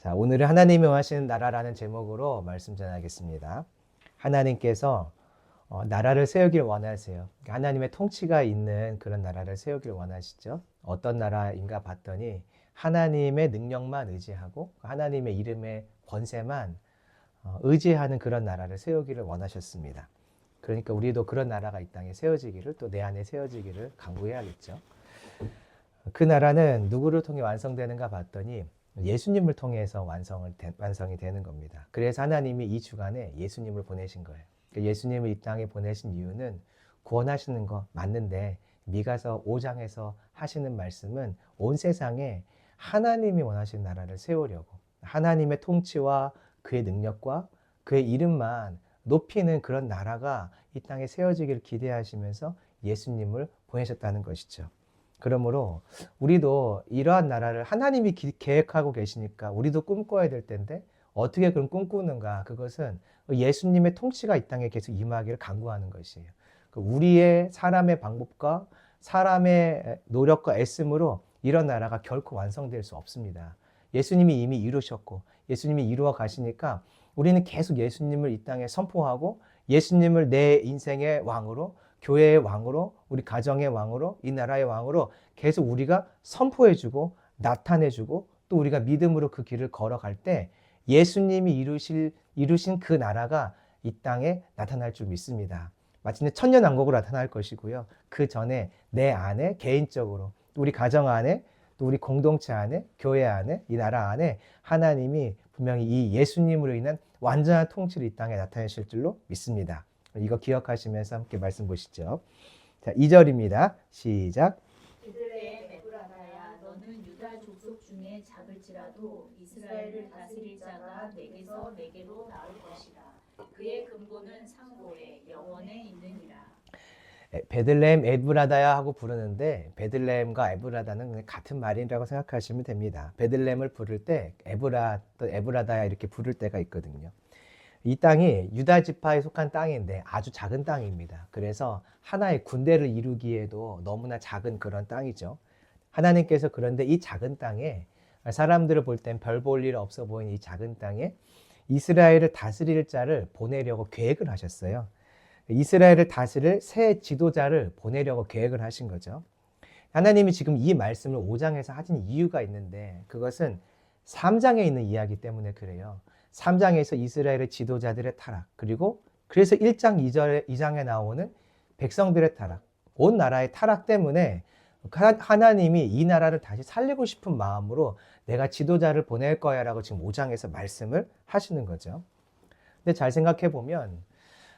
자, 오늘은 하나님이 원하시는 나라라는 제목으로 말씀 전하겠습니다. 하나님께서 나라를 세우길 원하세요. 하나님의 통치가 있는 그런 나라를 세우길 원하시죠. 어떤 나라인가 봤더니 하나님의 능력만 의지하고 하나님의 이름의 권세만 의지하는 그런 나라를 세우기를 원하셨습니다. 그러니까 우리도 그런 나라가 이 땅에 세워지기를, 또 내 안에 세워지기를 간구해야겠죠. 그 나라는 누구를 통해 완성되는가 봤더니 예수님을 통해서 완성이 되는 겁니다. 그래서 하나님이 이 주간에 예수님을 보내신 거예요. 예수님을 이 땅에 보내신 이유는 구원하시는 거 맞는데, 미가서 5장에서 하시는 말씀은 온 세상에 하나님이 원하시는 나라를 세우려고, 하나님의 통치와 그의 능력과 그의 이름만 높이는 그런 나라가 이 땅에 세워지기를 기대하시면서 예수님을 보내셨다는 것이죠. 그러므로 우리도 이러한 나라를 하나님이 계획하고 계시니까 우리도 꿈꿔야 될 텐데, 어떻게 그럼 꿈꾸는가? 그것은 예수님의 통치가 이 땅에 계속 임하기를 간구하는 것이에요. 우리의 사람의 방법과 사람의 노력과 애씀으로 이런 나라가 결코 완성될 수 없습니다. 예수님이 이미 이루셨고 예수님이 이루어 가시니까 우리는 계속 예수님을 이 땅에 선포하고, 예수님을 내 인생의 왕으로, 교회의 왕으로, 우리 가정의 왕으로, 이 나라의 왕으로 계속 우리가 선포해주고 나타내주고, 또 우리가 믿음으로 그 길을 걸어갈 때 예수님이 이루신 그 나라가 이 땅에 나타날 줄 믿습니다. 마침내 천년왕국으로 나타날 것이고요. 그 전에 내 안에 개인적으로, 우리 가정 안에, 또 우리 공동체 안에, 교회 안에, 이 나라 안에 하나님이 분명히 이 예수님으로 인한 완전한 통치를 이 땅에 나타내실 줄로 믿습니다. 이거 기억하시면서 함께 말씀 보시죠. 자, 2절입니다. 시작. 베들레헴 에브라다야, 너는 유다 족속 중에 작을지라도 이스라엘을 다스릴 자가 내게서 내게로 나올 것이라. 그의 근본은 상고에 영원에 있느니라. 베들레헴 에브라다야 하고 부르는데, 베들레헴과 에브라다는 같은 말이라고 생각하시면 됩니다. 베들레헴을 부를 때 에브라다야 이렇게 부를 때가 있거든요. 이 땅이 유다 지파에 속한 땅인데 아주 작은 땅입니다. 그래서 하나의 군대를 이루기에도 너무나 작은 그런 땅이죠. 하나님께서 그런데 이 작은 땅에, 사람들을 볼 땐 별 볼 일 없어 보이는 이 작은 땅에 이스라엘을 다스릴 자를 보내려고 계획을 하셨어요. 이스라엘을 다스릴 새 지도자를 보내려고 계획을 하신 거죠. 하나님이 지금 이 말씀을 5장에서 하신 이유가 있는데, 그것은 3장에 있는 이야기 때문에 그래요. 3장에서 이스라엘의 지도자들의 타락, 그리고 그래서 1장 2장에 나오는 백성들의 타락, 온 나라의 타락 때문에 하나님이 이 나라를 다시 살리고 싶은 마음으로 내가 지도자를 보낼 거야 라고 지금 5장에서 말씀을 하시는 거죠. 근데 잘 생각해 보면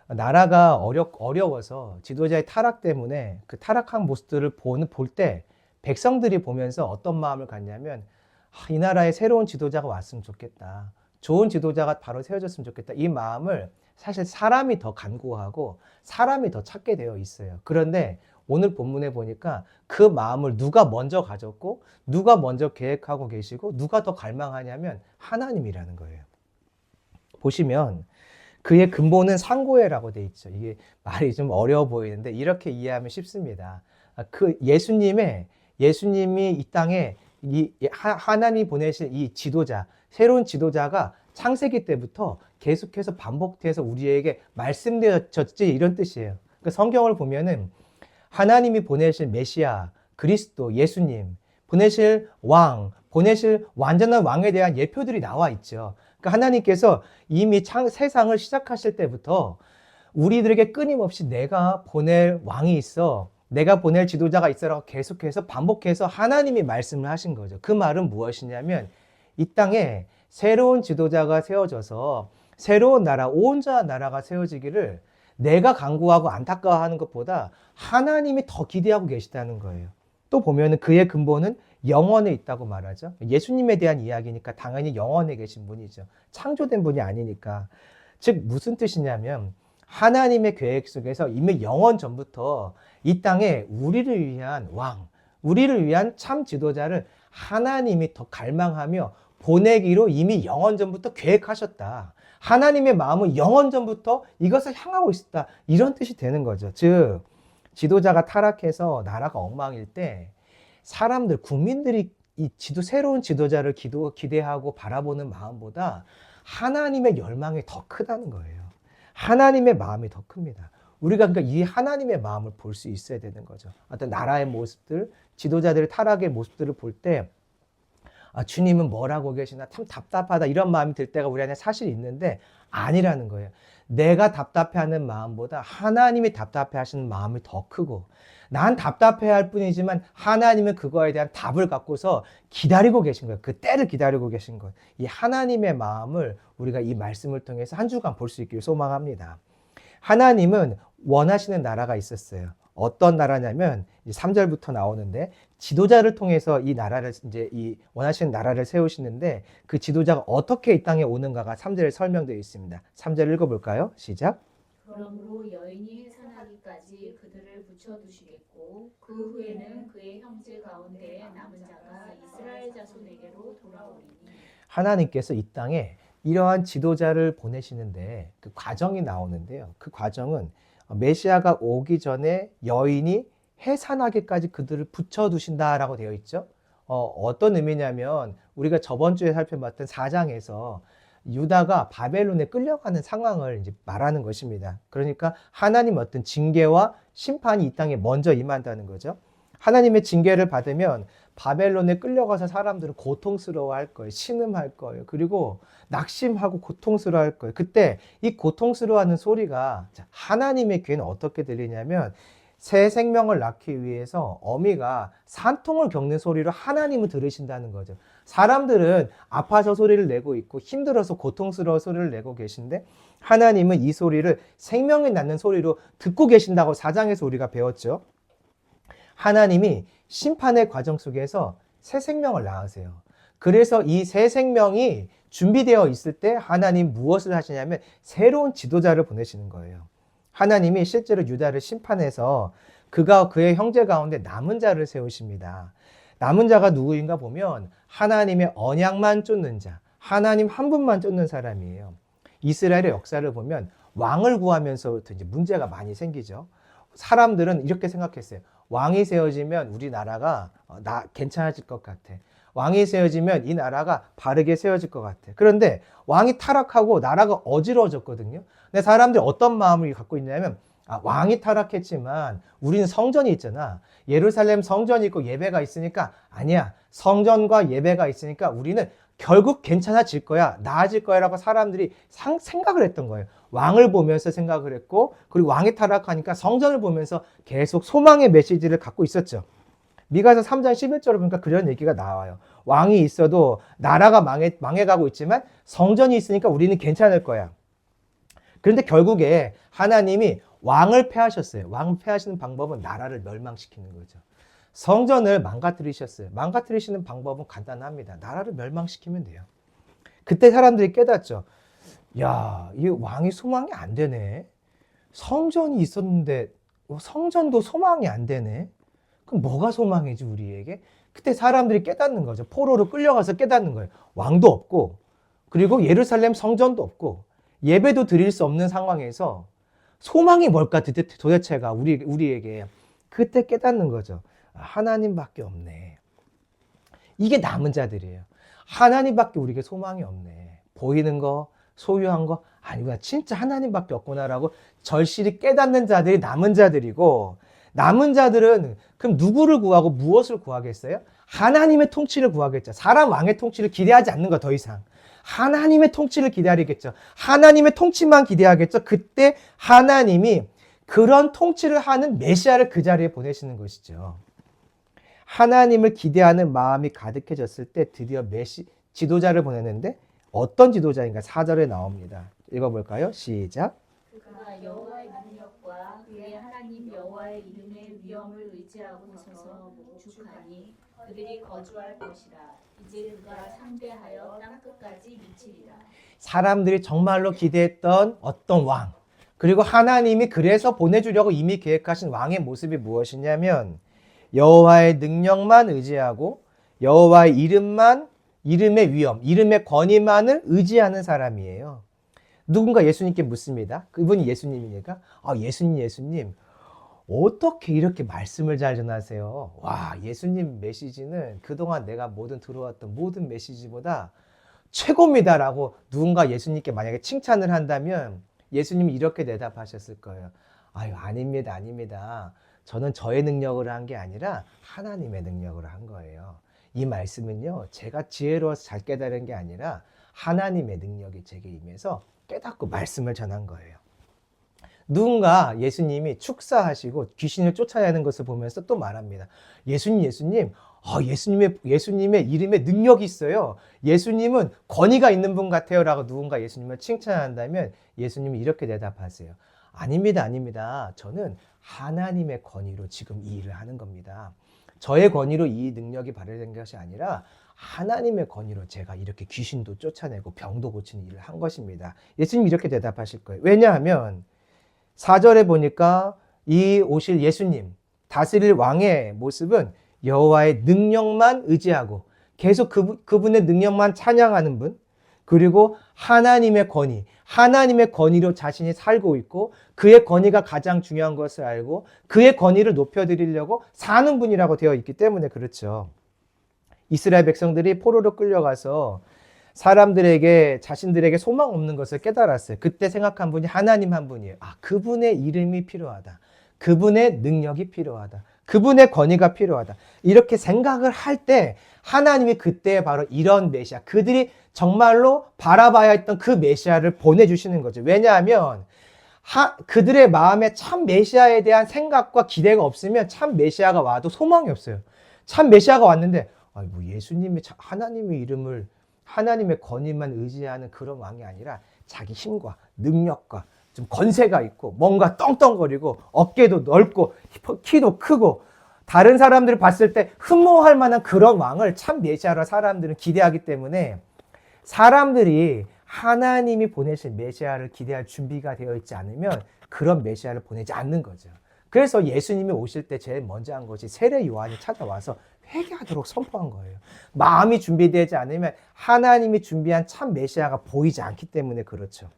나라가 어려워서 지도자의 타락 때문에 그 타락한 모습들을 볼 때 백성들이 보면서 어떤 마음을 갖냐면, 이 나라에 새로운 지도자가 왔으면 좋겠다, 좋은 지도자가 바로 세워졌으면 좋겠다, 이 마음을 사실 사람이 더 간구하고 사람이 더 찾게 되어 있어요. 그런데 오늘 본문에 보니까 그 마음을 누가 먼저 가졌고 누가 먼저 계획하고 계시고 누가 더 갈망하냐면 하나님이라는 거예요. 보시면 그의 근본은 상고해라고 돼 있죠. 이게 말이 좀 어려워 보이는데 이렇게 이해하면 쉽습니다. 그 예수님이 이 땅에 하나님이 보내신 이 지도자, 새로운 지도자가 창세기 때부터 계속해서 반복돼서 우리에게 말씀되어졌지, 이런 뜻이에요. 그러니까 성경을 보면은 하나님이 보내실 메시아, 그리스도, 예수님, 보내실 왕, 보내실 완전한 왕에 대한 예표들이 나와 있죠. 그러니까 하나님께서 이미 세상을 시작하실 때부터 우리들에게 끊임없이 내가 보낼 왕이 있어, 내가 보낼 지도자가 있어라고 계속해서 반복해서 하나님이 말씀을 하신 거죠. 그 말은 무엇이냐면, 이 땅에 새로운 지도자가 세워져서 새로운 나라, 온전한 나라가 세워지기를 내가 간구하고 안타까워하는 것보다 하나님이 더 기대하고 계시다는 거예요. 또 보면은 그의 근본은 영원에 있다고 말하죠. 예수님에 대한 이야기니까 당연히 영원에 계신 분이죠. 창조된 분이 아니니까. 즉 무슨 뜻이냐면, 하나님의 계획 속에서 이미 영원 전부터 이 땅에 우리를 위한 왕, 우리를 위한 참 지도자를 하나님이 더 갈망하며 보내기로 이미 영원 전부터 계획하셨다. 하나님의 마음은 영원 전부터 이것을 향하고 있었다, 이런 뜻이 되는 거죠. 즉 지도자가 타락해서 나라가 엉망일 때 사람들, 국민들이 새로운 지도자를 기대하고 바라보는 마음보다 하나님의 열망이 더 크다는 거예요. 하나님의 마음이 더 큽니다. 우리가 그러니까 이 하나님의 마음을 볼 수 있어야 되는 거죠. 어떤 나라의 모습들, 지도자들의 타락의 모습들을 볼 때, 주님은 뭘 하고 계시나 참 답답하다 이런 마음이 들 때가 우리 안에 사실 있는데 아니라는 거예요. 내가 답답해하는 마음보다 하나님이 답답해하시는 마음이 더 크고, 난 답답해할 뿐이지만 하나님은 그거에 대한 답을 갖고서 기다리고 계신 거예요. 그 때를 기다리고 계신 거예요. 이 하나님의 마음을 우리가 이 말씀을 통해서 한 주간 볼 수 있기를 소망합니다. 하나님은 원하시는 나라가 있었어요. 어떤 나라냐면 3절부터 나오는데, 지도자를 통해서 이 나라를 이제 이 원하시는 나라를 세우시는데, 그 지도자가 어떻게 이 땅에 오는가가 3절에 설명되어 있습니다. 3절 읽어볼까요? 시작. 그러므로 여인이 해산하기까지 그들을 붙여두시겠고 그 후에는 그의 형제 가운데 남은 자가 이스라엘 자손에게로 돌아오리니. 하나님께서 이 땅에 이러한 지도자를 보내시는데 그 과정이 나오는데요. 그 과정은 메시아가 오기 전에 여인이 해산하기까지 그들을 붙여두신다라고 되어 있죠. 어떤 의미냐면 우리가 저번 주에 살펴봤던 4장에서 유다가 바벨론에 끌려가는 상황을 이제 말하는 것입니다. 그러니까 하나님 어떤 징계와 심판이 이 땅에 먼저 임한다는 거죠. 하나님의 징계를 받으면 바벨론에 끌려가서 사람들은 고통스러워할 거예요. 신음할 거예요. 그리고 낙심하고 고통스러워할 거예요. 그때 이 고통스러워하는 소리가 하나님의 귀에는 어떻게 들리냐면, 새 생명을 낳기 위해서 어미가 산통을 겪는 소리로 하나님을 들으신다는 거죠. 사람들은 아파서 소리를 내고 있고 힘들어서 고통스러워 소리를 내고 계신데, 하나님은 이 소리를 생명이 낳는 소리로 듣고 계신다고 4장에서 우리가 배웠죠. 하나님이 심판의 과정 속에서 새 생명을 낳으세요. 그래서 이 새 생명이 준비되어 있을 때 하나님 무엇을 하시냐면 새로운 지도자를 보내시는 거예요. 하나님이 실제로 유다를 심판해서 그가 그의 형제 가운데 남은 자를 세우십니다. 남은 자가 누구인가 보면 하나님의 언약만 쫓는 자, 하나님 한 분만 쫓는 사람이에요. 이스라엘의 역사를 보면 왕을 구하면서부터 이제 문제가 많이 생기죠. 사람들은 이렇게 생각했어요. 왕이 세워지면 우리나라가 괜찮아질 것 같아. 왕이 세워지면 이 나라가 바르게 세워질 것 같아. 그런데 왕이 타락하고 나라가 어지러워졌거든요. 근데 사람들이 어떤 마음을 갖고 있냐면, 왕이 타락했지만 우리는 성전이 있잖아. 예루살렘 성전이 있고 예배가 있으니까, 아니야, 성전과 예배가 있으니까 우리는 결국 괜찮아질 거야, 나아질 거야 라고 사람들이 생각을 했던 거예요. 왕을 보면서 생각을 했고, 그리고 왕이 타락하니까 성전을 보면서 계속 소망의 메시지를 갖고 있었죠. 미가서 3장 11절을 보니까 그런 얘기가 나와요. 왕이 있어도 나라가 망해가고 있지만 성전이 있으니까 우리는 괜찮을 거야. 그런데 결국에 하나님이 왕을 폐하셨어요. 왕을 폐하시는 방법은 나라를 멸망시키는 거죠. 성전을 망가뜨리셨어요. 망가뜨리시는 방법은 간단합니다. 나라를 멸망시키면 돼요. 그때 사람들이 깨닫죠. 야, 이 왕이 소망이 안 되네. 성전이 있었는데 성전도 소망이 안 되네. 그럼 뭐가 소망이지 우리에게? 그때 사람들이 깨닫는 거죠. 포로로 끌려가서 깨닫는 거예요. 왕도 없고, 그리고 예루살렘 성전도 없고, 예배도 드릴 수 없는 상황에서 소망이 뭘까 도대체가 우리에게. 그때 깨닫는 거죠. 하나님밖에 없네. 이게 남은 자들이에요. 하나님밖에 우리에게 소망이 없네. 보이는 거, 소유한 거 아니구나. 진짜 하나님밖에 없구나라고 절실히 깨닫는 자들이 남은 자들이고, 남은 자들은 그럼 누구를 구하고 무엇을 구하겠어요? 하나님의 통치를 구하겠죠. 사람 왕의 통치를 기대하지 않는 거 더 이상. 하나님의 통치를 기다리겠죠. 하나님의 통치만 기대하겠죠. 그때 하나님이 그런 통치를 하는 메시아를 그 자리에 보내시는 것이죠. 하나님을 기대하는 마음이 가득해졌을 때 드디어 지도자를 보내는데, 어떤 지도자인가 4절에 나옵니다. 읽어볼까요? 시작. 그가 여호와의 능력과 그의 하나님 여호와의 이름의 위엄을 의지하고 서서 목축하니 그들이 거주할 것이라. 이제 그가 상대하여 땅 끝까지 미치리라. 사람들이 정말로 기대했던 어떤 왕, 그리고 하나님이 그래서 보내주려고 이미 계획하신 왕의 모습이 무엇이냐면, 여호와의 능력만 의지하고 여호와의 이름의 위엄, 이름의 권위만을 의지하는 사람이에요. 누군가 예수님께 묻습니다. 그분이 예수님이니까, 예수님, 어떻게 이렇게 말씀을 잘 전하세요? 와, 예수님 메시지는 그동안 내가 들어왔던 모든 메시지보다 최고입니다라고 누군가 예수님께 만약에 칭찬을 한다면 예수님이 이렇게 대답하셨을 거예요. 아유, 아닙니다, 아닙니다. 저는 저의 능력으로 한 게 아니라 하나님의 능력으로 한 거예요. 이 말씀은요, 제가 지혜로워서 잘 깨달은 게 아니라 하나님의 능력이 제게 임해서 깨닫고 말씀을 전한 거예요. 누군가 예수님이 축사하시고 귀신을 쫓아내는 것을 보면서 또 말합니다. 예수님, 예수님의 이름에 능력이 있어요. 예수님은 권위가 있는 분 같아요. 라고 누군가 예수님을 칭찬한다면 예수님이 이렇게 대답하세요. 아닙니다, 아닙니다. 저는 하나님의 권위로 지금 이 일을 하는 겁니다. 저의 권위로 이 능력이 발휘된 것이 아니라 하나님의 권위로 제가 이렇게 귀신도 쫓아내고 병도 고치는 일을 한 것입니다. 예수님이 이렇게 대답하실 거예요. 왜냐하면 4절에 보니까 이 오실 예수님, 다스릴 왕의 모습은 여호와의 능력만 의지하고 계속 그분의 능력만 찬양하는 분, 그리고 하나님의 권위로 자신이 살고 있고 그의 권위가 가장 중요한 것을 알고 그의 권위를 높여드리려고 사는 분이라고 되어 있기 때문에 그렇죠. 이스라엘 백성들이 포로로 끌려가서 사람들에게 자신들에게 소망 없는 것을 깨달았어요. 그때 생각한 분이 하나님 한 분이에요. 아, 그분의 이름이 필요하다. 그분의 능력이 필요하다. 그분의 권위가 필요하다. 이렇게 생각을 할 때 하나님이 그때 바로 이런 메시아, 그들이 정말로 바라봐야 했던 그 메시아를 보내주시는 거죠. 왜냐하면 그들의 마음에 참 메시아에 대한 생각과 기대가 없으면 참 메시아가 와도 소망이 없어요. 참 메시아가 왔는데 뭐 예수님이 하나님의 이름을 하나님의 권위만 의지하는 그런 왕이 아니라 자기 힘과 능력과 좀 권세가 있고 뭔가 떵떵거리고 어깨도 넓고 키도 크고 다른 사람들이 봤을 때 흠모할 만한 그런 왕을 참 메시아로 사람들은 기대하기 때문에 사람들이 하나님이 보내실 메시아를 기대할 준비가 되어 있지 않으면 그런 메시아를 보내지 않는 거죠. 그래서 예수님이 오실 때 제일 먼저 한 것이 세례 요한이 찾아와서 회개하도록 선포한 거예요. 마음이 준비되지 않으면 하나님이 준비한 참 메시아가 보이지 않기 때문에 그렇죠.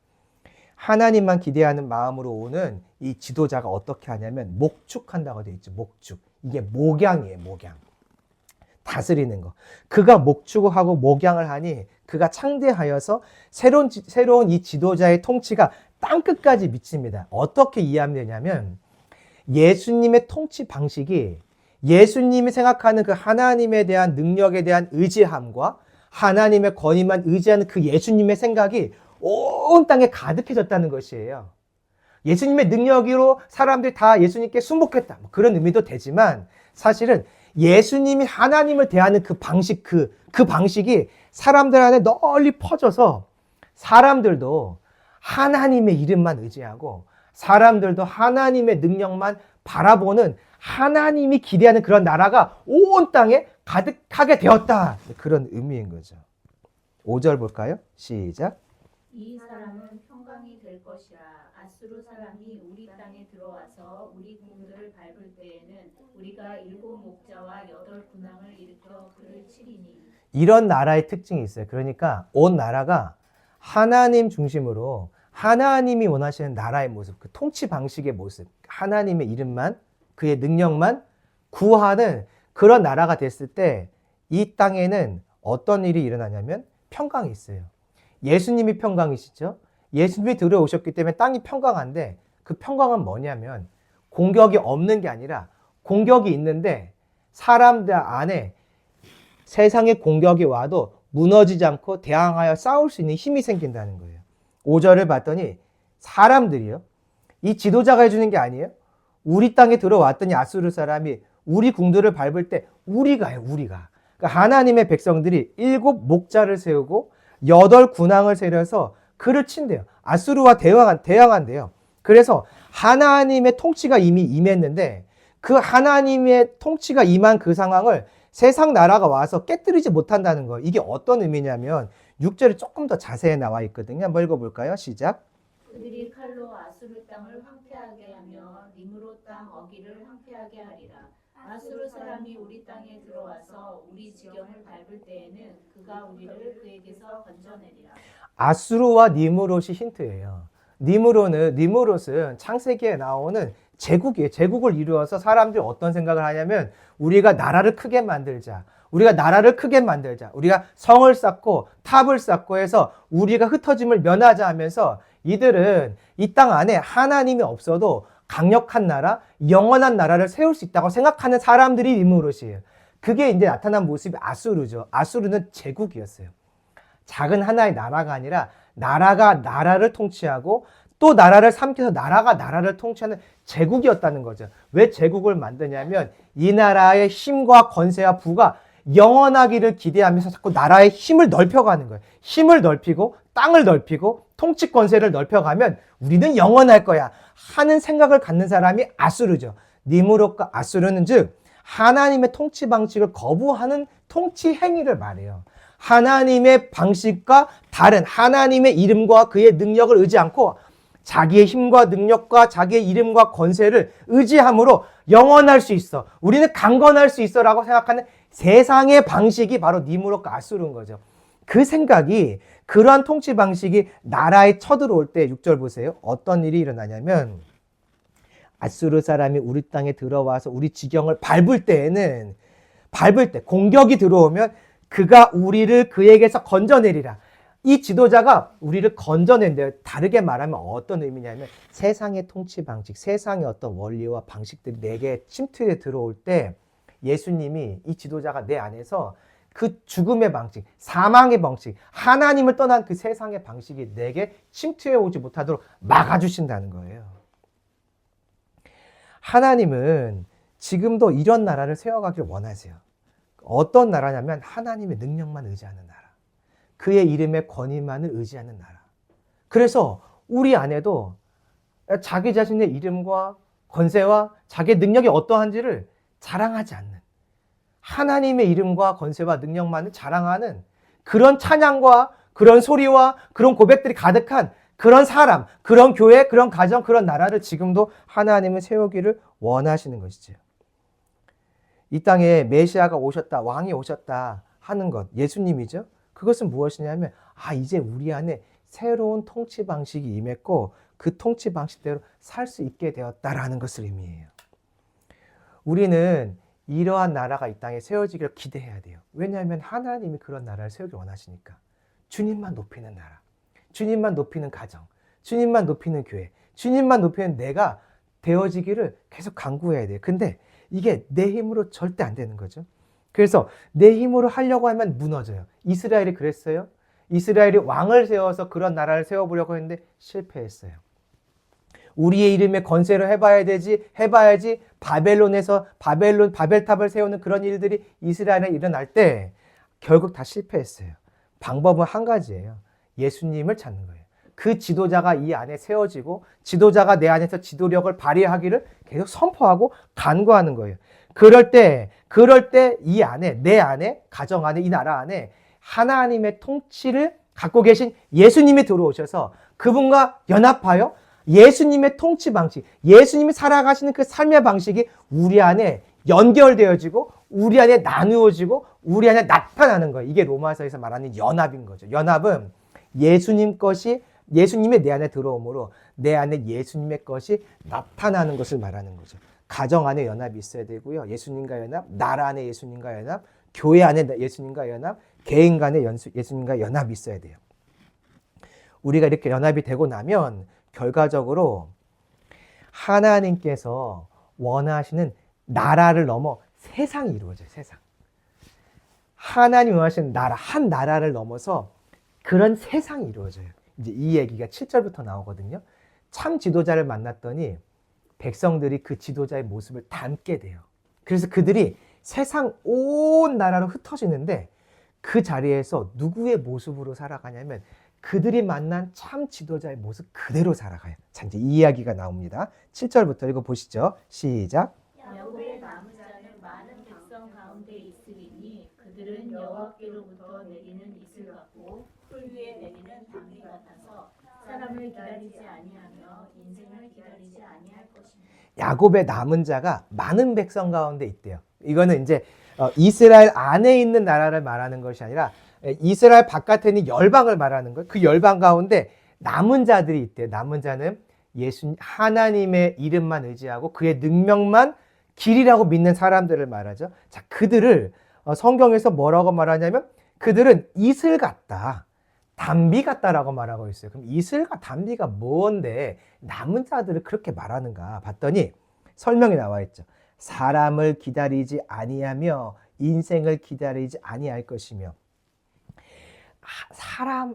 하나님만 기대하는 마음으로 오는 이 지도자가 어떻게 하냐면 목축한다고 되어 있죠. 목축. 이게 목양이에요. 목양. 다스리는 거. 그가 목축하고 목양을 하니 그가 창대하여서 새로운 이 지도자의 통치가 땅끝까지 미칩니다. 어떻게 이해하면 되냐면 예수님의 통치 방식이 예수님이 생각하는 그 하나님에 대한 능력에 대한 의지함과 하나님의 권위만 의지하는 그 예수님의 생각이 온 땅에 가득해졌다는 것이에요. 예수님의 능력으로 사람들이 다 예수님께 순복했다. 뭐 그런 의미도 되지만 사실은 예수님이 하나님을 대하는 그 방식, 그 방식이 사람들 안에 널리 퍼져서 사람들도 하나님의 이름만 의지하고 사람들도 하나님의 능력만 바라보는 하나님이 기대하는 그런 나라가 온 땅에 가득하게 되었다. 그런 의미인 거죠. 5절 볼까요? 시작. 이 사람은 평강이 될 것이라. 아수르 사람이 우리 땅에 들어와서 우리 궁들을 밟을 때에는 우리가 7 목자와 8 군왕을 일으켜 그를 치리니. 이런 나라의 특징이 있어요. 그러니까 온 나라가 하나님 중심으로 하나님이 원하시는 나라의 모습, 그 통치 방식의 모습, 하나님의 이름만, 그의 능력만 구하는 그런 나라가 됐을 때 이 땅에는 어떤 일이 일어나냐면 평강이 있어요. 예수님이 평강이시죠. 예수님이 들어오셨기 때문에 땅이 평강한데 그 평강은 뭐냐면 공격이 없는 게 아니라 공격이 있는데 사람들 안에 세상의 공격이 와도 무너지지 않고 대항하여 싸울 수 있는 힘이 생긴다는 거예요. 5절을 봤더니 사람들이요. 이 지도자가 해주는 게 아니에요. 우리 땅에 들어왔더니 아수르 사람이 우리 궁들을 밟을 때 우리가요. 그러니까 하나님의 백성들이 7 목자를 세우고 8 군왕을 세려서 그를 친대요. 아수르와 대항한대요. 그래서 하나님의 통치가 이미 임했는데 그 하나님의 통치가 임한 그 상황을 세상 나라가 와서 깨뜨리지 못한다는 거예요. 이게 어떤 의미냐면 6절에 조금 더 자세히 나와 있거든요. 한번 읽어볼까요? 시작. 그들이 칼로 아수르 땅을 황폐하게 하며 니므로 땅 어기를 황폐하게 하리라. 아수르 사람이 우리 땅에 들어와서 우리 지경을 밟을 때에는 그가 우리를 그에게서 건져내리라. 아수르와 니므롯이 힌트예요. 니므롯은 창세기에 나오는 제국이에요. 제국을 이루어서 사람들이 어떤 생각을 하냐면 우리가 나라를 크게 만들자. 우리가 나라를 크게 만들자. 우리가 성을 쌓고 탑을 쌓고 해서 우리가 흩어짐을 면하자 하면서 이들은 이 땅 안에 하나님이 없어도 강력한 나라, 영원한 나라를 세울 수 있다고 생각하는 사람들이 이무릇이에요. 그게 이제 나타난 모습이 아수르죠. 아수르는 제국이었어요. 작은 하나의 나라가 아니라 나라가 나라를 통치하고 또 나라를 삼켜서 나라가 나라를 통치하는 제국이었다는 거죠. 왜 제국을 만드냐면 이 나라의 힘과 권세와 부가 영원하기를 기대하면서 자꾸 나라의 힘을 넓혀가는 거예요. 힘을 넓히고 땅을 넓히고 통치 권세를 넓혀가면 우리는 영원할 거야 하는 생각을 갖는 사람이 아수르죠. 니무롯과 아수르는 즉 하나님의 통치 방식을 거부하는 통치 행위를 말해요. 하나님의 방식과 다른 하나님의 이름과 그의 능력을 의지 않고 자기의 힘과 능력과 자기의 이름과 권세를 의지함으로 영원할 수 있어. 우리는 강건할 수 있어 라고 생각하는 세상의 방식이 바로 니무롯과 아수르인 거죠. 그 생각이 그러한 통치 방식이 나라에 쳐들어올 때 6절 보세요. 어떤 일이 일어나냐면 아수르 사람이 우리 땅에 들어와서 우리 지경을 밟을 때 공격이 들어오면 그가 우리를 그에게서 건져내리라. 이 지도자가 우리를 건져낸대요. 다르게 말하면 어떤 의미냐면 세상의 통치 방식, 세상의 어떤 원리와 방식들이 내게 침투해 들어올 때 예수님이 이 지도자가 내 안에서 그 죽음의 방식, 사망의 방식, 하나님을 떠난 그 세상의 방식이 내게 침투해 오지 못하도록 막아주신다는 거예요. 하나님은 지금도 이런 나라를 세워가기를 원하세요. 어떤 나라냐면 하나님의 능력만 의지하는 나라. 그의 이름의 권위만을 의지하는 나라. 그래서 우리 안에도 자기 자신의 이름과 권세와 자기의 능력이 어떠한지를 자랑하지 않는 하나님의 이름과 권세와 능력만을 자랑하는 그런 찬양과 그런 소리와 그런 고백들이 가득한 그런 사람, 그런 교회, 그런 가정, 그런 나라를 지금도 하나님은 세우기를 원하시는 것이죠. 이 땅에 메시아가 오셨다, 왕이 오셨다 하는 것, 예수님이죠. 그것은 무엇이냐면 이제 우리 안에 새로운 통치 방식이 임했고 그 통치 방식대로 살 수 있게 되었다라는 것을 의미해요. 우리는 이러한 나라가 이 땅에 세워지기를 기대해야 돼요. 왜냐하면 하나님이 그런 나라를 세우기 원하시니까. 주님만 높이는 나라, 주님만 높이는 가정, 주님만 높이는 교회, 주님만 높이는 내가 되어지기를 계속 간구해야 돼요. 근데 이게 내 힘으로 절대 안 되는 거죠. 그래서 내 힘으로 하려고 하면 무너져요. 이스라엘이 그랬어요. 이스라엘이 왕을 세워서 그런 나라를 세워보려고 했는데 실패했어요. 우리의 이름에 건세를 해봐야지 바벨론에서 바벨탑을 세우는 그런 일들이 이스라엘에 일어날 때 결국 다 실패했어요. 방법은 한 가지예요. 예수님을 찾는 거예요. 그 지도자가 이 안에 세워지고 지도자가 내 안에서 지도력을 발휘하기를 계속 선포하고 간구하는 거예요. 그럴 때 이 안에, 내 안에, 가정 안에, 이 나라 안에 하나님의 통치를 갖고 계신 예수님이 들어오셔서 그분과 연합하여 예수님의 통치 방식, 예수님이 살아가시는 그 삶의 방식이 우리 안에 연결되어지고 우리 안에 나누어지고 우리 안에 나타나는 거예요. 이게 로마서에서 말하는 연합인 거죠. 연합은 예수님의 내 안에 들어오므로 내 안에 예수님의 것이 나타나는 것을 말하는 거죠. 가정 안에 연합이 있어야 되고요. 예수님과 연합, 나라 안에 예수님과 연합, 교회 안에 예수님과 연합, 개인 간에 예수님과 연합이 있어야 돼요. 우리가 이렇게 연합이 되고 나면 결과적으로 하나님께서 원하시는 나라를 넘어 세상이 이루어져요. 세상. 하나님 원하시는 나라, 한 나라를 넘어서 그런 세상이 이루어져요. 이제 이 얘기가 7절부터 나오거든요. 참 지도자를 만났더니 백성들이 그 지도자의 모습을 닮게 돼요. 그래서 그들이 세상 온 나라로 흩어지는데 그 자리에서 누구의 모습으로 살아가냐면 그들이 만난 참 지도자의 모습 그대로 살아가요. 자, 이제 이 이야기가 나옵니다. 7절부터 읽어보시죠. 시작. 야곱의 남은 자는 많은 백성 가운데 있으리니 그들은 여호와께로부터 내리는 이슬 같고 풀 위에 내리는 담비 같아서 사람을 기다리지 아니하며 인생을 기다리지 아니할 것입니다. 야곱의 남은 자가 많은 백성 가운데 있대요. 이거는 이제 이스라엘 안에 있는 나라를 말하는 것이 아니라 이스라엘 바깥에 있는 열방을 말하는 거예요. 그 열방 가운데 남은 자들이 있대요. 남은 자는 하나님의 이름만 의지하고 그의 능력만 길이라고 믿는 사람들을 말하죠. 자, 그들을 성경에서 뭐라고 말하냐면 그들은 이슬 같다, 담비 같다라고 말하고 있어요. 그럼 이슬과 담비가 뭔데 남은 자들을 그렇게 말하는가 봤더니 설명이 나와 있죠. 사람을 기다리지 아니하며 인생을 기다리지 아니할 것이며,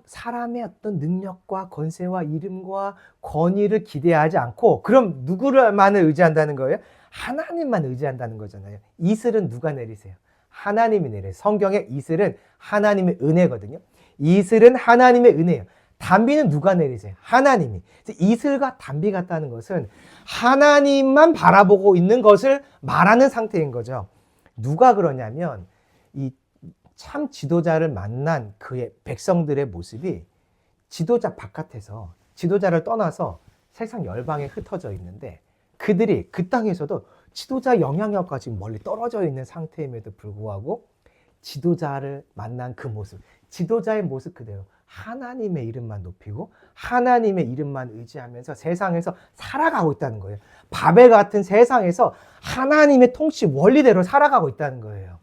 사람의 어떤 능력과 권세와 이름과 권위를 기대하지 않고, 그럼 누구만을 의지한다는 거예요? 하나님만 의지한다는 거잖아요. 이슬은 누가 내리세요? 하나님이 내려요. 성경의 이슬은 하나님의 은혜거든요. 이슬은 하나님의 은혜예요. 담비는 누가 내리세요? 하나님이. 이슬과 담비 같다는 것은 하나님만 바라보고 있는 것을 말하는 상태인 거죠. 누가 그러냐면 이 참 지도자를 만난 그의 백성들의 모습이 지도자 바깥에서, 지도자를 떠나서 세상 열방에 흩어져 있는데, 그들이 그 땅에서도 지도자 영향력과 지금 멀리 떨어져 있는 상태임에도 불구하고 지도자를 만난 그 모습, 지도자의 모습 그대로 하나님의 이름만 높이고 하나님의 이름만 의지하면서 세상에서 살아가고 있다는 거예요. 바벨 같은 세상에서 하나님의 통치 원리대로 살아가고 있다는 거예요.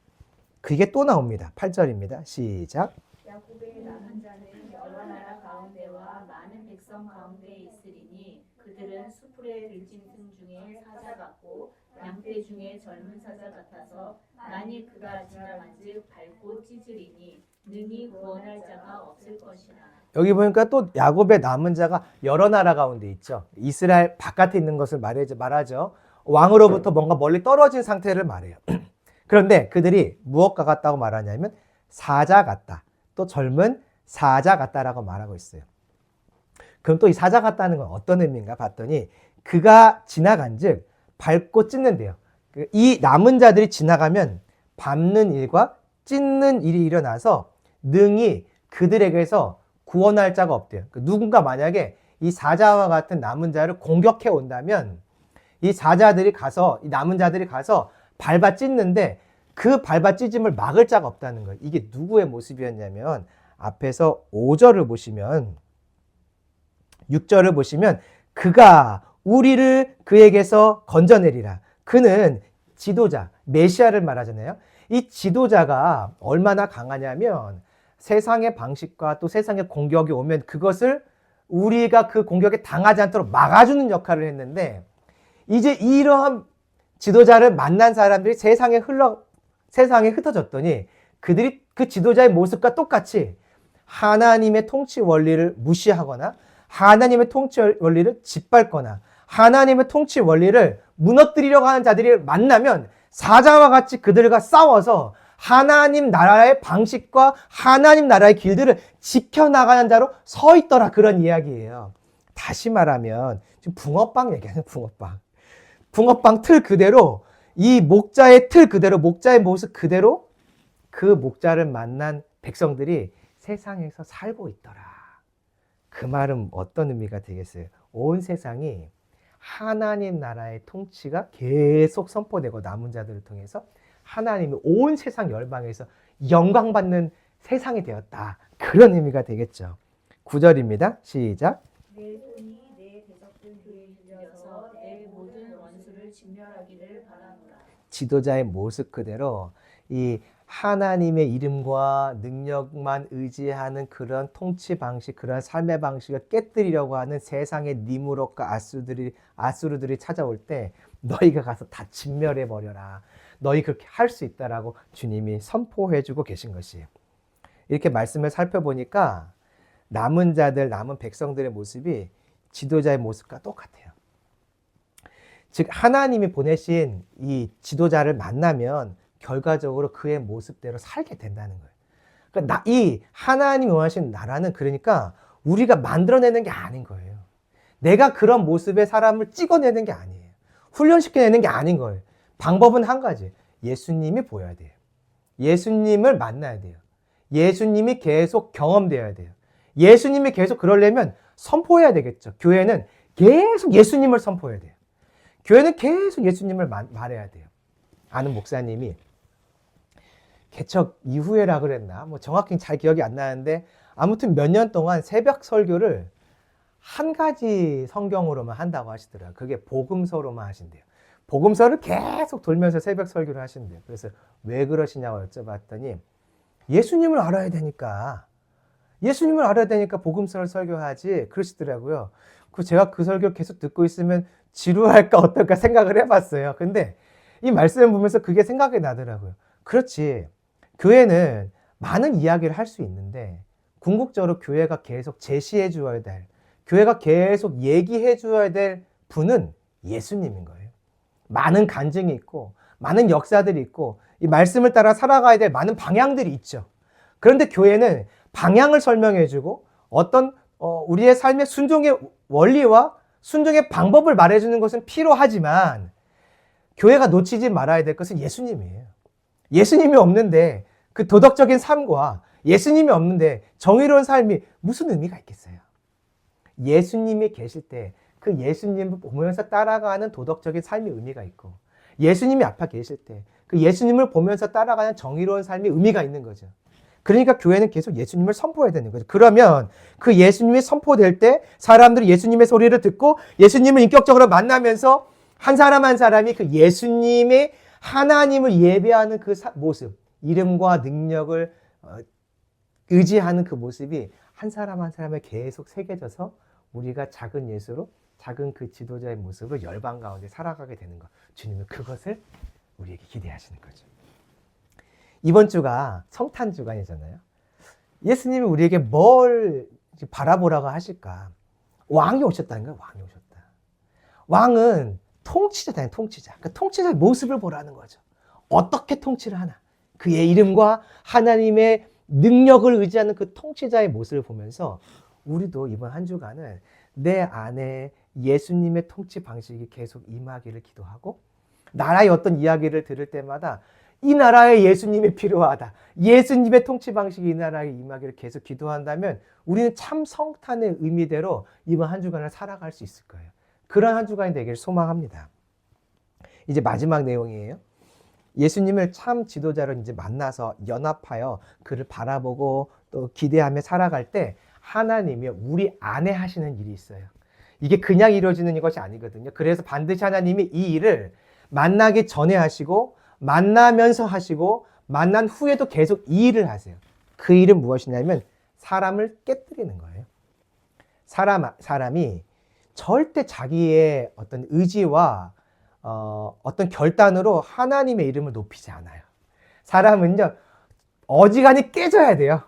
그게 또 나옵니다. 8절입니다. 시작. 야곱의 남은 자는 여러 나라 가운데와 많은 백성 가운데 있으리니 그들은 수풀의 들짐승 중에 사자 같고 양떼 중에 젊은 사자 같아서 만일 그가 지나간즉 밟고 찢으리니 능히 구원할 자가 없을 것이라. 여기 보니까 또 야곱의 남은 자가 여러 나라 가운데 있죠. 이스라엘 바깥에 있는 것을 말하죠. 왕으로부터 뭔가 멀리 떨어진 상태를 말해요. 그런데 그들이 무엇과 같다고 말하냐면 사자 같다, 또 젊은 사자 같다라고 말하고 있어요. 그럼 또 이 사자 같다는 건 어떤 의미인가 봤더니 그가 지나간즉 밟고 찢는데요. 이 남은 자들이 지나가면 밟는 일과 찢는 일이 일어나서 능히 그들에게서 구원할 자가 없대요. 누군가 만약에 이 사자와 같은 남은 자를 공격해 온다면 이 사자들이 가서, 이 남은 자들이 가서 밟아 찢는데 그 밟아 찢음을 막을 자가 없다는 거예요. 이게 누구의 모습이었냐면 앞에서 5절을 보시면, 6절을 보시면 그가 우리를 그에게서 건져내리라. 그는 지도자, 메시아를 말하잖아요. 이 지도자가 얼마나 강하냐면 세상의 방식과 또 세상의 공격이 오면 그것을 우리가 그 공격에 당하지 않도록 막아주는 역할을 했는데, 이제 이러한 지도자를 만난 사람들이 세상에 흩어졌더니 그들이 그 지도자의 모습과 똑같이 하나님의 통치 원리를 무시하거나 하나님의 통치 원리를 짓밟거나 하나님의 통치 원리를 무너뜨리려고 하는 자들이 만나면 사자와 같이 그들과 싸워서 하나님 나라의 방식과 하나님 나라의 길들을 지켜나가는 자로 서 있더라, 그런 이야기예요. 다시 말하면 지금 붕어빵 얘기하는 붕어빵 틀 그대로, 이 목자의 틀 그대로, 목자의 모습 그대로 그 목자를 만난 백성들이 세상에서 살고 있더라. 그 말은 어떤 의미가 되겠어요? 온 세상이 하나님 나라의 통치가 계속 선포되고 남은 자들을 통해서 하나님이 온 세상 열방에서 영광받는 세상이 되었다. 그런 의미가 되겠죠. 9절입니다. 시작. 내 손이 내 대적들 뒤에 들려서 내 모든 원수를 진멸하기를 바라노라. 지도자의 모습 그대로 이 하나님의 이름과 능력만 의지하는 그런 통치 방식, 그런 삶의 방식을 깨뜨리려고 하는 세상의 니무롯과 아수르들이 찾아올 때 너희가 가서 다 진멸해 버려라. 너희 그렇게 할 수 있다라고 주님이 선포해주고 계신 것이에요. 이렇게 말씀을 살펴보니까 남은 자들, 남은 백성들의 모습이 지도자의 모습과 똑같아요. 즉 하나님이 보내신 이 지도자를 만나면 결과적으로 그의 모습대로 살게 된다는 거예요. 그러니까 이 하나님이 원하시는 나라는 그러니까 우리가 만들어내는 게 아닌 거예요. 내가 그런 모습의 사람을 찍어내는 게 아니에요. 훈련시켜내는 게 아닌 거예요. 방법은 한 가지. 예수님이 보여야 돼요. 예수님을 만나야 돼요. 예수님이 계속 경험되어야 돼요. 예수님이 계속 그러려면 선포해야 되겠죠. 교회는 계속 예수님을 선포해야 돼요. 교회는 계속 예수님을 말해야 돼요. 아는 목사님이 개척 이후에라 그랬나? 뭐 정확히 잘 기억이 안 나는데 아무튼 몇 년 동안 새벽 설교를 한 가지 성경으로만 한다고 하시더라고요. 그게 복음서로만 하신대요. 복음서를 계속 돌면서 새벽 설교를 하신대요. 그래서 왜 그러시냐고 여쭤봤더니 예수님을 알아야 되니까 복음서를 설교하지 그러시더라고요. 제가 그 설교 계속 듣고 있으면 지루할까 어떨까 생각을 해봤어요. 근데 이 말씀을 보면서 그게 생각이 나더라고요. 그렇지. 교회는 많은 이야기를 할 수 있는데 궁극적으로 교회가 계속 제시해 주어야 될, 교회가 계속 얘기해 주어야 될 분은 예수님인 거예요. 많은 간증이 있고 많은 역사들이 있고 이 말씀을 따라 살아가야 될 많은 방향들이 있죠. 그런데 교회는 방향을 설명해 주고 어떤 우리의 삶의 순종의 원리와 순종의 방법을 말해주는 것은 필요하지만 교회가 놓치지 말아야 될 것은 예수님이에요. 예수님이 없는데 그 도덕적인 삶과 예수님이 없는데 정의로운 삶이 무슨 의미가 있겠어요? 예수님이 계실 때 그 예수님을 보면서 따라가는 도덕적인 삶의 의미가 있고 예수님이 앞에 계실 때 그 예수님을 보면서 따라가는 정의로운 삶의 의미가 있는 거죠. 그러니까 교회는 계속 예수님을 선포해야 되는 거죠. 그러면 그 예수님이 선포될 때 사람들이 예수님의 소리를 듣고 예수님을 인격적으로 만나면서 한 사람 한 사람이 그 예수님의 하나님을 예배하는 그 모습, 이름과 능력을 의지하는 그 모습이 한 사람 한 사람에 계속 새겨져서 우리가 작은 예수로 작은 그 지도자의 모습을 열방 가운데 살아가게 되는 것. 주님은 그것을 우리에게 기대하시는 거죠. 이번 주가 성탄 주간이잖아요. 예수님이 우리에게 뭘 바라보라고 하실까? 왕이 오셨다는 거예요. 왕이 오셨다. 왕은 통치자잖아요. 통치자. 그러니까 통치자의 모습을 보라는 거죠. 어떻게 통치를 하나? 그의 이름과 하나님의 능력을 의지하는 그 통치자의 모습을 보면서 우리도 이번 한 주간은 내 안에 예수님의 통치 방식이 계속 임하기를 기도하고 나라의 어떤 이야기를 들을 때마다 이 나라에 예수님이 필요하다. 예수님의 통치 방식이 이 나라에 임하기를 계속 기도한다면 우리는 참 성탄의 의미대로 이번 한 주간을 살아갈 수 있을 거예요. 그런 한 주간이 되기를 소망합니다. 이제 마지막 내용이에요. 예수님을 참 지도자로 이제 만나서 연합하여 그를 바라보고 또 기대하며 살아갈 때 하나님이 우리 안에 하시는 일이 있어요. 이게 그냥 이루어지는 것이 아니거든요. 그래서 반드시 하나님이 이 일을 만나기 전에 하시고 만나면서 하시고 만난 후에도 계속 이 일을 하세요. 그 일은 무엇이냐면 사람을 깨뜨리는 거예요. 사람이 절대 자기의 어떤 의지와 어떤 결단으로 하나님의 이름을 높이지 않아요. 사람은요, 어지간히 깨져야 돼요.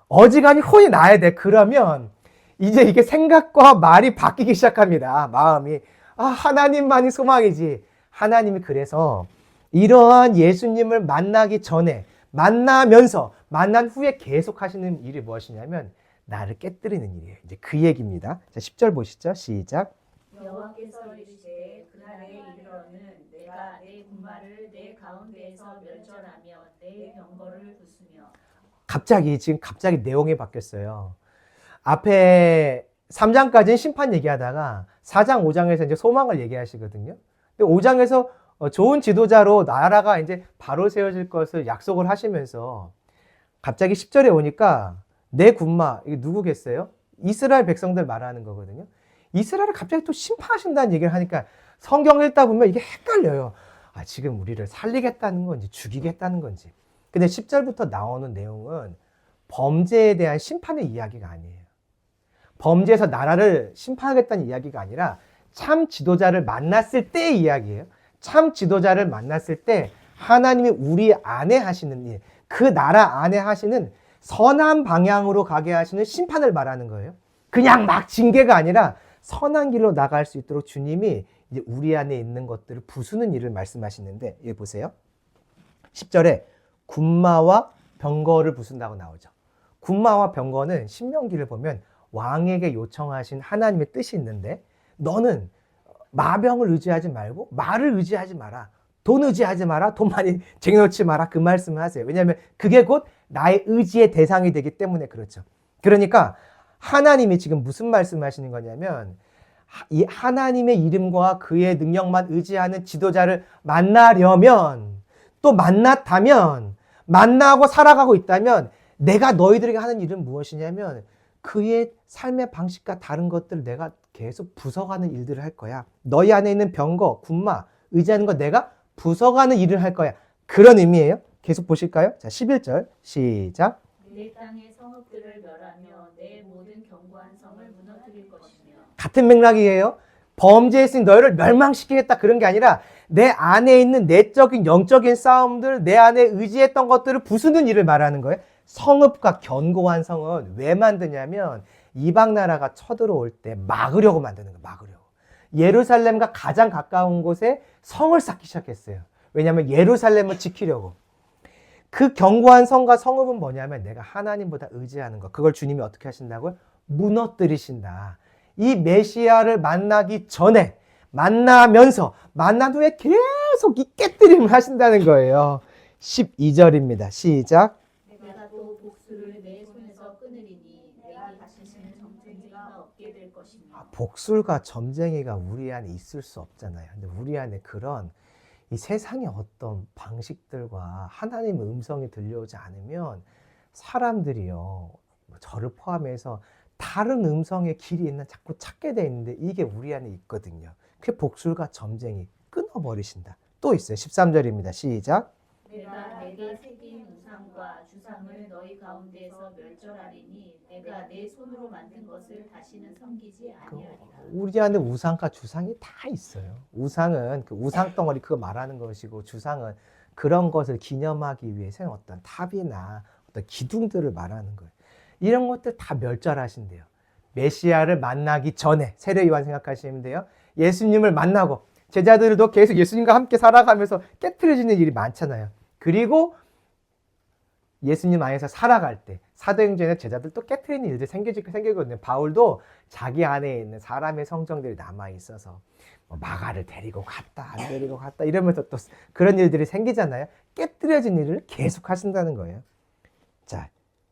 어지간히 혼이 나야 돼. 그러면 이제 이게 생각과 말이 바뀌기 시작합니다. 마음이. 하나님만이 소망이지. 하나님이 그래서 이러한 예수님을 만나기 전에, 만나면서, 만난 후에 계속 하시는 일이 무엇이냐면 나를 깨뜨리는 일이에요. 이제 그 얘기입니다. 자, 10절 보시죠. 시작. 여호와께서 이르시되 그날에 이르러는 내가 내 군마를 내 가운데에서 멸절하며 내 병거를 부수며. 갑자기 내용이 바뀌었어요. 앞에 3장까지는 심판 얘기하다가 4장, 5장에서 이제 소망을 얘기하시거든요. 근데 5장에서 좋은 지도자로 나라가 이제 바로 세워질 것을 약속을 하시면서 갑자기 10절에 오니까 내 군마, 이게 누구겠어요? 이스라엘 백성들 말하는 거거든요. 이스라엘을 갑자기 또 심판하신다는 얘기를 하니까 성경 읽다 보면 이게 헷갈려요. 지금 우리를 살리겠다는 건지 죽이겠다는 건지. 근데 10절부터 나오는 내용은 범죄에 대한 심판의 이야기가 아니에요. 범죄에서 나라를 심판하겠다는 이야기가 아니라 참 지도자를 만났을 때의 이야기예요. 참 지도자를 만났을 때 하나님이 우리 안에 하시는 일, 그 나라 안에 하시는 선한 방향으로 가게 하시는 심판을 말하는 거예요. 그냥 막 징계가 아니라 선한 길로 나갈 수 있도록 주님이 이제 우리 안에 있는 것들을 부수는 일을 말씀하시는데, 여기 보세요. 10절에 군마와 병거를 부순다고 나오죠. 군마와 병거는 신명기를 보면 왕에게 요청하신 하나님의 뜻이 있는데, 너는 마병을 의지하지 말고 말을 의지하지 마라. 돈 의지하지 마라. 돈 많이 쟁여놓지 마라. 그 말씀을 하세요. 왜냐하면 그게 곧 나의 의지의 대상이 되기 때문에 그렇죠. 그러니까 하나님이 지금 무슨 말씀하시는 거냐면 이 하나님의 이름과 그의 능력만 의지하는 지도자를 만나려면, 또 만났다면, 만나고 살아가고 있다면 내가 너희들에게 하는 일은 무엇이냐면 그의 삶의 방식과 다른 것들을 내가 계속 부숴가는 일들을 할 거야. 너희 안에 있는 병거, 군마, 의지하는 거 내가 부숴가는 일을 할 거야. 그런 의미예요. 계속 보실까요? 자, 11절 시작. 내 땅의 성읍들을 멸하며 내 모든 견고한 성을 무너뜨릴 것이며. 같은 맥락이에요. 범죄했으니 너희를 멸망시키겠다 그런 게 아니라 내 안에 있는 내적인 영적인 싸움들, 내 안에 의지했던 것들을 부수는 일을 말하는 거예요. 성읍과 견고한 성은 왜 만드냐면 이방 나라가 쳐들어올 때 막으려고 만드는 거예요. 막으려고. 예루살렘과 가장 가까운 곳에 성을 쌓기 시작했어요. 왜냐하면 예루살렘을 지키려고. 그 견고한 성과 성읍은 뭐냐면 내가 하나님보다 의지하는 것. 그걸 주님이 어떻게 하신다고요? 무너뜨리신다. 이 메시아를 만나기 전에, 만나면서, 만난 후에 계속 이 깨뜨림을 하신다는 거예요. 12절입니다. 시작. 내가 또 복수를 내 손에서 끊으리니 내가 다시는 점쟁이가 없게 될 것이며. 복술과 점쟁이가 우리 안에 있을 수 없잖아요. 근데 우리 안에 그런 이 세상의 어떤 방식들과 하나님의 음성이 들려오지 않으면 사람들이요, 저를 포함해서 다른 음성의 길이 있는 자꾸 찾게 돼 있는데 이게 우리 안에 있거든요. 그게 복술과 점쟁이 끊어버리신다. 또 있어요. 13절입니다. 시작. 내가 내게 새긴 우상과 주상을 너희 가운데에서 멸절하리니 내가 내 손으로 만든 것을 다시는 섬기지 아니하리라. 우리 안에 우상과 주상이 다 있어요. 우상은 그 우상 덩어리 그거 말하는 것이고 주상은 그런 것을 기념하기 위해 세운 어떤 탑이나 어떤 기둥들을 말하는 거예요. 이런 것들 다 멸절하신대요. 메시아를 만나기 전에 세례요한 생각하시면 돼요. 예수님을 만나고 제자들도 계속 예수님과 함께 살아가면서 깨트려지는 일이 많잖아요. 그리고 예수님 안에서 살아갈 때 사도행전에 제자들도 깨트리는 일들이 생기거든요. 바울도 자기 안에 있는 사람의 성정들이 남아있어서 마가를 데리고 갔다 안 데리고 갔다 이러면서 또 그런 일들이 생기잖아요. 깨트려진 일을 계속 하신다는 거예요. 자,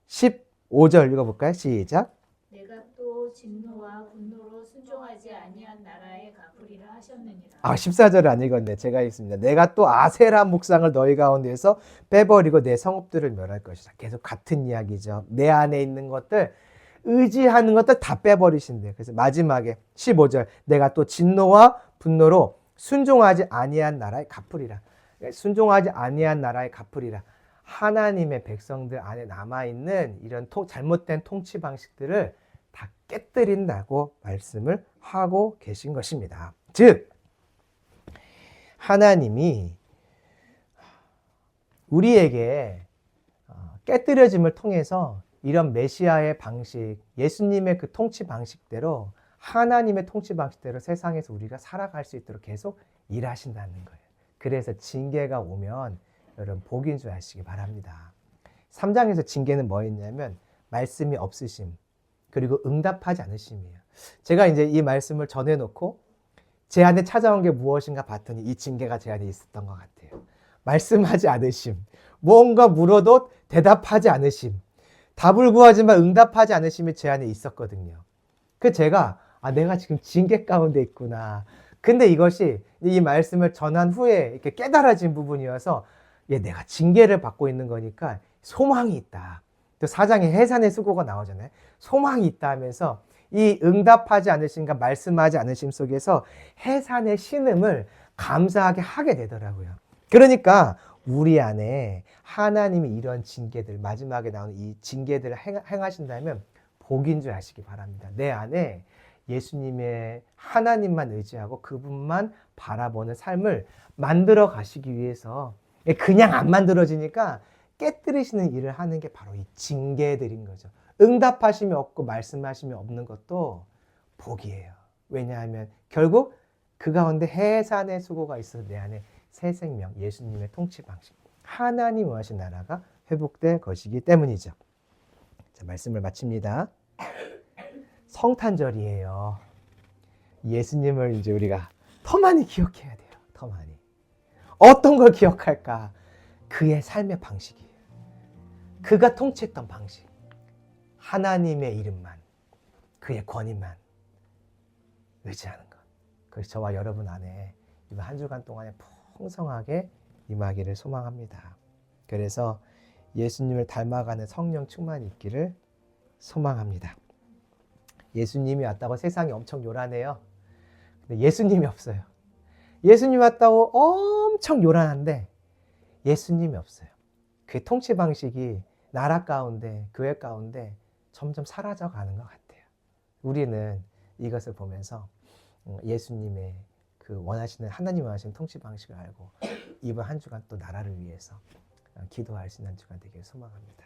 15절 읽어볼까요? 시작. 내가 또 진노와 분노로 순종하지 아니한 나라에 갚으리라 하셨느니라. 14절 안 읽었네. 제가 읽습니다. 내가 또 아세라 목상을 너희 가운데에서 빼버리고 내 성읍들을 멸할 것이다. 계속 같은 이야기죠. 내 안에 있는 것들, 의지하는 것들 다 빼버리신대요. 그래서 마지막에 15절 내가 또 진노와 분노로 순종하지 아니한 나라에 갚으리라. 순종하지 아니한 나라에 갚으리라. 하나님의 백성들 안에 남아있는 이런 잘못된 통치 방식들을 다 깨뜨린다고 말씀을 하고 계신 것입니다. 즉 하나님이 우리에게 깨뜨려짐을 통해서 이런 메시아의 방식, 예수님의 그 통치 방식대로 하나님의 통치 방식대로 세상에서 우리가 살아갈 수 있도록 계속 일하신다는 거예요. 그래서 징계가 오면 여러분 복인 줄 아시기 바랍니다. 3장에서 징계는 뭐였냐면 말씀이 없으심 그리고 응답하지 않으심이에요. 제가 이제 이 말씀을 전해놓고 제 안에 찾아온 게 무엇인가 봤더니 이 징계가 제 안에 있었던 것 같아요. 말씀하지 않으심, 무언가 물어도 대답하지 않으심, 답을 구하지만 응답하지 않으심이 제 안에 있었거든요. 그 제가 내가 지금 징계 가운데 있구나. 근데 이것이 이 말씀을 전한 후에 이렇게 깨달아진 부분이어서 내가 징계를 받고 있는 거니까 소망이 있다. 또 4장에 해산의 수고가 나오잖아요. 소망이 있다 하면서 이 응답하지 않으심과 말씀하지 않으심 속에서 해산의 신음을 감사하게 하게 되더라고요. 그러니까 우리 안에 하나님이 이런 징계들, 마지막에 나오는 이 징계들을 행하신다면 복인 줄 아시기 바랍니다. 내 안에 예수님의 하나님만 의지하고 그분만 바라보는 삶을 만들어 가시기 위해서 그냥 안 만들어지니까 깨뜨리시는 일을 하는 게 바로 이 징계들인 거죠. 응답하심이 없고 말씀하심이 없는 것도 복이에요. 왜냐하면 결국 그 가운데 해산의 수고가 있어서 내 안에 새 생명, 예수님의 통치 방식, 하나님 원하신 나라가 회복될 것이기 때문이죠. 자, 말씀을 마칩니다. 성탄절이에요. 예수님을 이제 우리가 더 많이 기억해야 돼요. 더 많이. 어떤 걸 기억할까? 그의 삶의 방식이에요. 그가 통치했던 방식. 하나님의 이름만, 그의 권위만 의지하는 것. 그래서 저와 여러분 안에 이번 한 주간 동안에 풍성하게 임하기를 소망합니다. 그래서 예수님을 닮아가는 성령 충만이 있기를 소망합니다. 예수님이 왔다고 세상이 엄청 요란해요. 근데 예수님이 없어요. 예수님이 왔다고 엄청 요란한데 예수님이 없어요. 그 통치 방식이 나라 가운데, 교회 가운데 점점 사라져 가는 것 같아요. 우리는 이것을 보면서 예수님의 그 원하시는, 하나님 원하시는 통치 방식을 알고 이번 한 주간 또 나라를 위해서 기도할 수 있는 한 주간 되기를 소망합니다.